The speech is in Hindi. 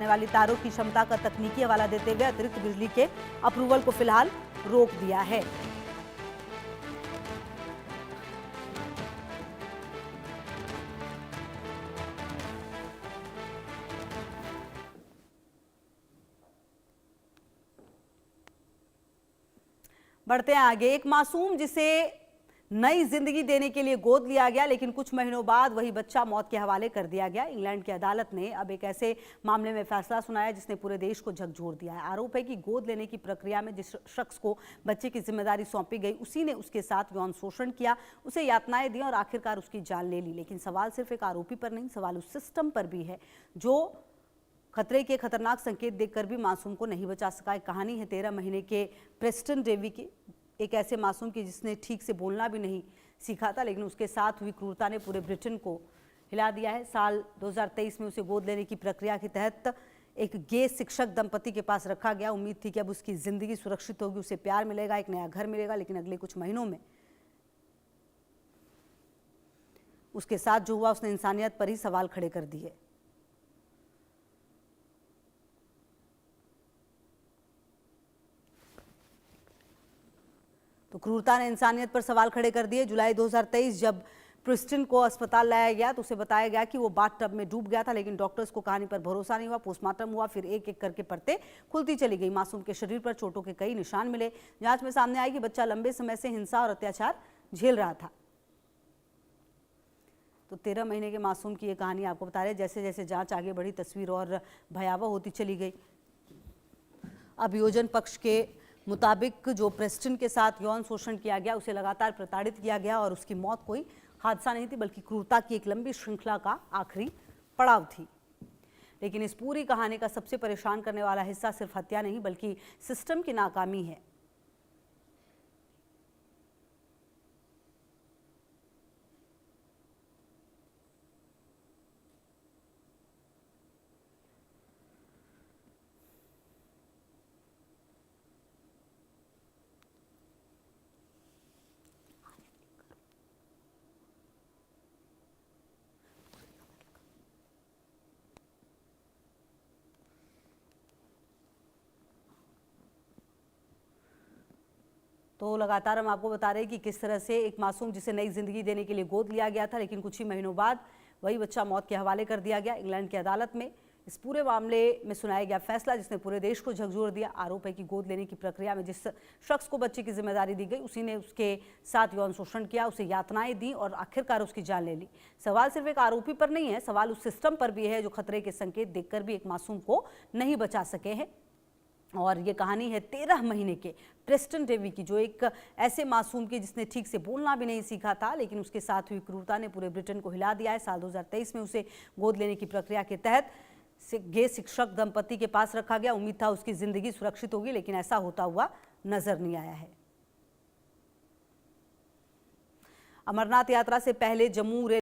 वाली तारों की क्षमता का तकनीकी हवाला देते हुए अतिरिक्त बिजली के अप्रूवल को फिलहाल रोक दिया है। बढ़ते हैं आगे। एक मासूम जिसे नई जिंदगी देने के लिए गोद लिया गया, लेकिन कुछ महीनों बाद वही बच्चा मौत के हवाले कर दिया गया। इंग्लैंड की अदालत ने अब एक ऐसे मामले में फैसला सुनाया जिसने पूरे देश को झकझोर दिया है। आरोप है कि गोद लेने की प्रक्रिया में जिस शख्स को बच्चे की जिम्मेदारी सौंपी गई, उसी ने उसके साथ यौन शोषण किया, उसे यातनाएं दी और आखिरकार उसकी जान ले ली। लेकिन सवाल सिर्फ एक आरोपी पर नहीं, सवाल उस सिस्टम पर भी है जो खतरे के खतरनाक संकेत देखकर भी मासूम को नहीं बचा सका। एक कहानी है 13 महीने के प्रेस्टन डेवी की, एक ऐसे मासूम की जिसने ठीक से बोलना भी नहीं सीखा था, लेकिन उसके साथ हुई क्रूरता ने पूरे ब्रिटेन को हिला दिया है। साल 2023 में उसे गोद लेने की प्रक्रिया के तहत एक गे शिक्षक दंपति के पास रखा गया। उम्मीद थी कि अब उसकी जिंदगी सुरक्षित होगी, उसे प्यार मिलेगा, एक नया घर मिलेगा। लेकिन अगले कुछ महीनों में उसके साथ जो हुआ उसने इंसानियत पर ही सवाल खड़े कर दिए। तो क्रूरता ने इंसानियत पर सवाल खड़े कर दिए। जुलाई 2023 जब प्रिस्टन को अस्पताल लाया गया तो उसे बताया गया कि वो बाथटब में डूब गया था, लेकिन डॉक्टर्स को कहानी पर भरोसा नहीं हुआ। पोस्टमार्टम हुआ, फिर एक एक करके परतें खुलती चली गई। मासूम के शरीर पर चोटों के कई निशान मिले। जांच में सामने आया कि बच्चा लंबे समय से हिंसा और अत्याचार झेल रहा था। तो 13 महीने के मासूम की ये कहानी आपको बता रहे, जैसे जैसे जांच आगे बढ़ी तस्वीर और भयावह होती चली गई। अभियोजन पक्ष के मुताबिक जो प्रेस्टन के साथ यौन शोषण किया गया उसे लगातार प्रताड़ित किया गया और उसकी मौत कोई हादसा नहीं थी, बल्कि क्रूरता की एक लंबी श्रृंखला का आखिरी पड़ाव थी। लेकिन इस पूरी कहानी का सबसे परेशान करने वाला हिस्सा सिर्फ हत्या नहीं, बल्कि सिस्टम की नाकामी है। तो लगातार हम आपको बता रहे हैं कि किस तरह से एक मासूम जिसे नई जिंदगी देने के लिए गोद लिया गया था, लेकिन कुछ ही महीनों बाद वही बच्चा मौत के हवाले कर दिया गया। इंग्लैंड की अदालत में इस पूरे मामले में सुनाया गया फैसला जिसने पूरे देश को झकझोर दिया। आरोप है कि गोद लेने की प्रक्रिया में जिस शख्स को बच्चे की जिम्मेदारी दी गई, उसी ने उसके साथ यौन शोषण किया, उसे यातनाएं दी और आखिरकार उसकी जान ले ली। सवाल सिर्फ एक आरोपी पर नहीं है, सवाल उस सिस्टम पर भी है जो खतरे के संकेत देखकर भी एक मासूम को नहीं बचा सके हैं। और ये कहानी है 13 महीने के प्रेस्टन डेवी की, जो एक ऐसे मासूम की जिसने ठीक से बोलना भी नहीं सीखा था, लेकिन उसके साथ हुई क्रूरता ने पूरे ब्रिटेन को हिला दिया है। साल 2023 में उसे गोद लेने की प्रक्रिया के तहत गे शिक्षक दंपति के पास रखा गया। उम्मीद था उसकी जिंदगी सुरक्षित होगी, लेकिन ऐसा होता हुआ नजर नहीं आया है। अमरनाथ यात्रा से पहले जम्मू